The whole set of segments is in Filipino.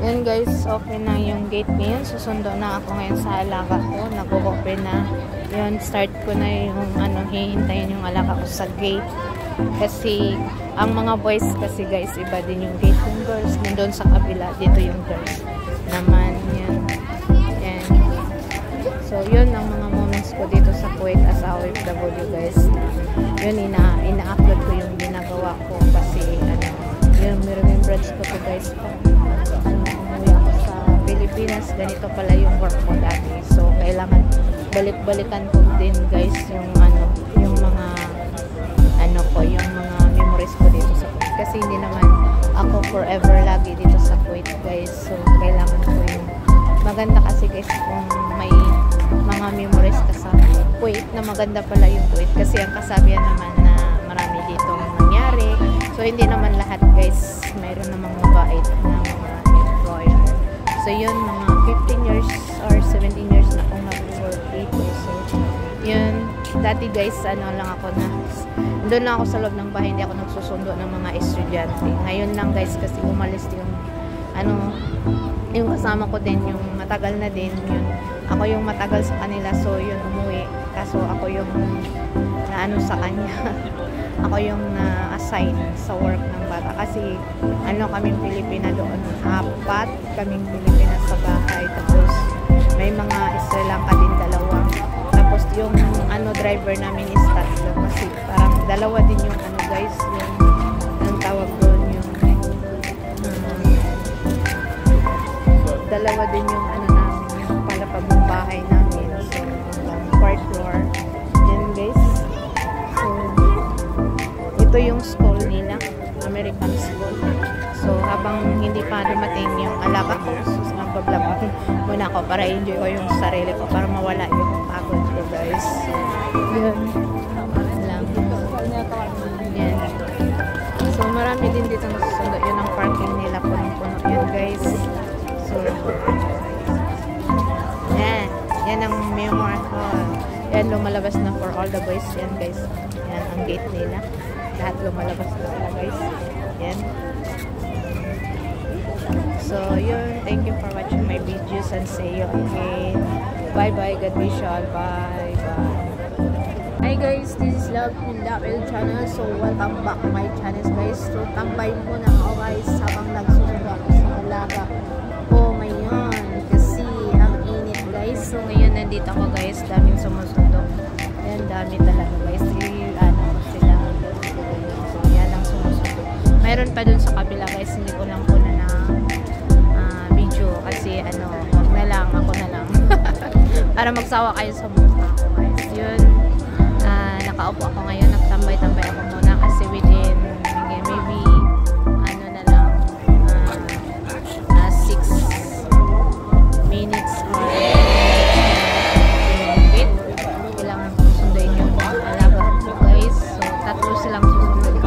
Yan guys, open na yung gate ngayon. Susundo na ako ngayon sa alaga ko. Nag-open na. Yun, start ko na yung hihintayin yung alaga ko sa gate. Kasi, ang mga boys kasi guys, iba din yung gate. Yung girls, nandun sa kabila. Dito yung girls naman. Yan. Yan. So, yun ang mga moments ko dito sa Kuwait as a OFW guys. Yun, ina-upload ko yung ginagawa ko. Kasi, yung remembrance ko to guys. Umuwi ako sa Pilipinas, ganito pala yung work ko dati. So, kailangan balik-balikan ko din guys yung yung mga yung mga memories ko dito sa Kuwait. Kasi hindi naman ako forever lagi dito sa Kuwait guys. So, kailangan ko yung maganda kasi guys kung may mga memories ka sa Kuwait na maganda pala yung Kuwait. Kasi ang kasabihan naman na marami ditong nangyari. So, hindi naman lahat guys. Mayroon namang mabait na mga employer. So, yun, mga 15 years or 17 years na akong nag-work dito. So, yun. Dati guys, lang ako na doon lang ako sa loob ng bahay. Hindi ako nagsusundo ng mga estudyante. Ngayon lang guys, kasi umalis yung yung kasama ko din, yung matagal na din. Yun. Ako yung matagal sa kanila. So, yun, umuwi. Kaso, ako yung sa kanya. Ako yung na-assign sa work ng bata. Kasi, kaming Pilipina doon. 4 kaming Pilipina sa bahay. Tapos, may mga Sri Lanka din 2. Tapos, yung driver namin is 3. Kasi, parang 2 din yung guys, yung tawag doon, yung 2 din yung namin, yung palapag ng bahay namin. So, 4th floor. Yan guys. So, ito yung school nila, American school. So, habang hindi pa dumating yung alaga ko, so, nagbablog muna ako para enjoy ko yung sarili ko, para mawala yung pagod ko, guys. Yun. Lang. Yan. So, marami din dito nasusundo. Yun ang parking nila, punong-puno yun, guys. So, yan. Yan ang memory hall. Yan, lumalabas na for all the boys. Yan, guys. Yan ang gate nila. Lahat lumalabas na sila guys. Yan. So, yun. Thank you for watching my videos and see you again. Bye-bye. God bless you all. Bye-bye. Hi guys, this is Love in Lapel channel. So, welcome back to my channel guys. So, tambay mo na ako guys habang nagsusundo ako sa alaga ko ngayon. Kasi, ang init guys. So, ngayon nandito ako guys. Daming sumusundo. Yan, dami talaga guys. Mayroon pa dun sa kabila guys, hindi ko lang po na video kasi wag na lang, ako na lang para magsawa kayo sa mukha ko guys. Yun, nakaupo ako ngayon, nagtambay-tambay ako muna kasi within maybe na lang 6 minutes or kailangan ko sunduin yung alaga ko guys. So 3 silang susunod,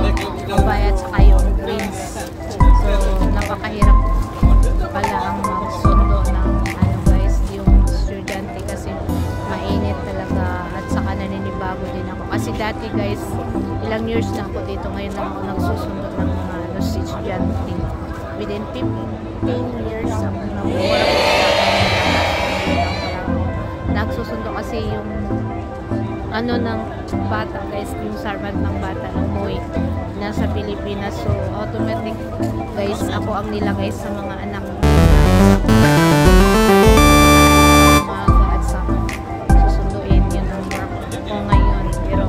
bayad sa kayo greens. So, napakahirap pala ang magsundo ng guys, yung estudyante kasi mainit talaga at saka naninibago din ako. Kasi dati guys, ilang years na ako dito, ngayon lang ako nagsusundo ng mga estudyante. Within 15 years ako nagsusundo kasi yung ng bata guys, yung servant ng bata na umuwi nasa Pilipinas. So, automatic guys, ako ang nilagay sa mga anak umaga at sa susunduin. Yun ang work ko ngayon. Pero,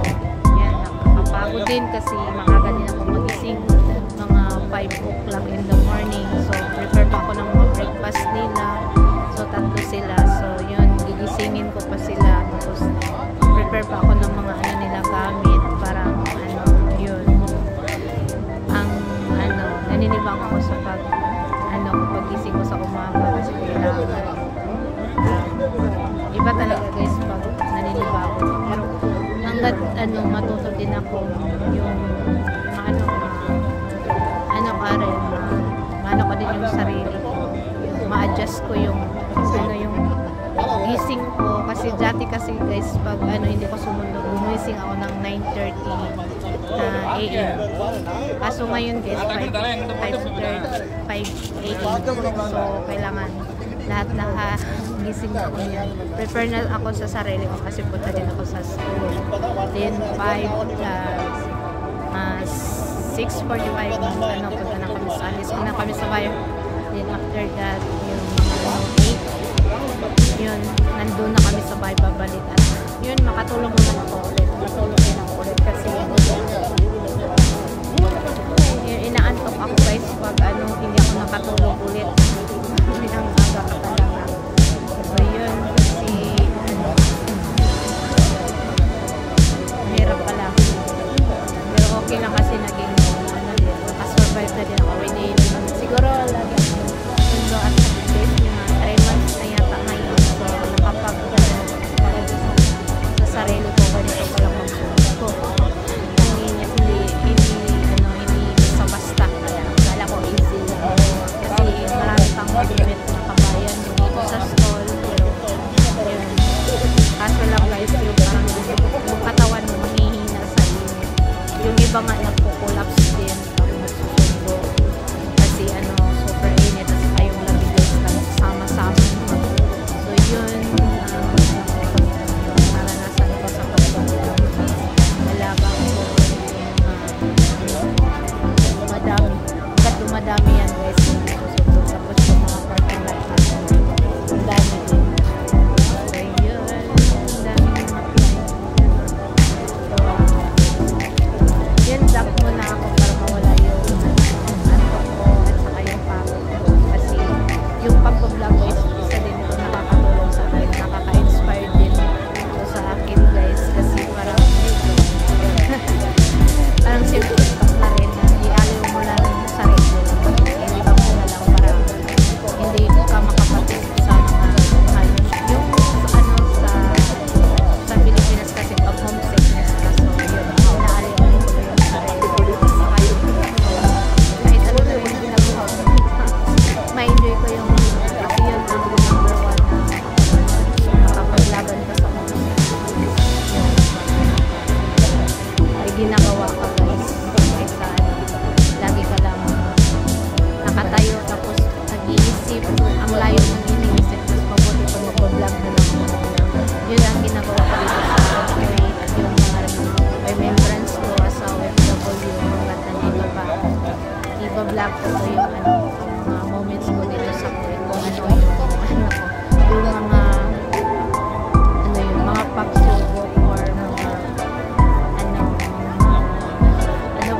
yan, nakakapagod din kasi maaga din ako magising. Mga 5 o'clock in the morning. So, prepare pa ako ng mga breakfast nila. So, 3 sila. So, yun, gigisingin ko pa sila. Tapos, prepare pa ako ng mga nila gamit para yun. Naninibang ako sa pagising ko sa umaga kasi kailangan iba talaga guys pag naninibang ako. Pero hanggat matuto din ako yung ko din yung sarili ko, ma-adjust ko yung gising ko kasi dati kasi guys pag hindi ko sumunod gumising ako ng 9:30 AM. Kaso ngayon guys 5 AM. So kailangan lahat gising na ako yan. Prepare na ako sa sarili ko kasi punta din ako sa school. Then 6:45 punta na kami sa alis. Na kami sa bayan. Then after that yung 8 yun, nandun na kami sa bahay babalik at yun, makatulog naman ako ulit. Matulog din ako ulit kasi inaantok ako guys pag hindi ako nakatulog ulit. Ang aga ka talaga. So yun, kasi mahirap pala. Pero okay lang kasi naging nakasurvive na din ako. Siguro lagi mundo at days mga 3 months na yata ngayon. So nakapag sa sarili ko ganito pa lang magsusunod ko. Hindi basta-basta. Kaya akala ko easy lang. Kasi marami pang mag-limit na kabayan dito sa stall. Pero yun. Kaso lang guys, yung parang yung katawan mo mahihina sa init. Yung iba nga nagpo-collapse din pag nagsusundo. Kasi super init at saka yung labi guys sama-sama. So yun, naranasan ko sa pagsusundo. Malabang ko madami. Hanggat dumadami yan guys yung nagsusundo. Tapos yung mga parking lot na ang dami din. So yun, ang dami yung mga Pinay. So yun, drop muna ako para mawala yung antok ko at saka yung pagod ko. Kasi yung pag-vlog guys, isa din ito nakakatulong sa akin, nakaka-inspire din ito sa akin guys. Kasi parang simple stuff na rin na ialiw mo lang yung sarili mo. Hindi ka muna lang para hindi ka makapatis sa mga halos. Yung sa Pilipinas kasi pag homesickness ka, so yun, inaaliw mo yung sarili mo. Saka yung kahit ano na yung ginagawa ko, ma-enjoy ko yung kasi yun ang number 1 na nakapaglaban ka sa mga ay ginagawa ka guys. Kaysa lagi ka lang nakatayo tapos nag-iisip ang layo ng iniisip tapos mabuti pa mag-vlog na lang yun ang ginagawa ko dito sa Kuwait at yung mga remembrance ko as a OFW hanggat nandito pa iba-vlog ko yung mga moments ko dito sa Kuwait kung yung mga pagsubok or mga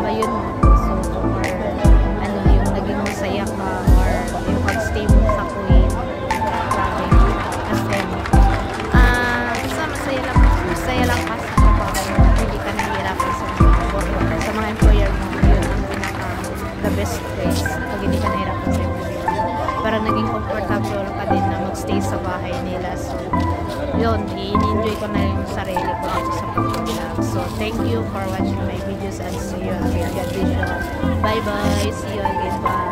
ba yun so or yung naging masaya ka or yung pag-stay mo sa Kuwait grabe kasi masaya lang kasi hindi ka nahihirapan sa mga employer mo yun ang pinaka the best place pag hindi ka nahihirapan sa employer parang naging comfortable ka din na magstay sa bahay nila so yun, i-enjoy ko na yung sarili ko dito sa pag-vlog. So, thank you for watching my videos and see you again. God bless you. Bye-bye. See you again. Bye.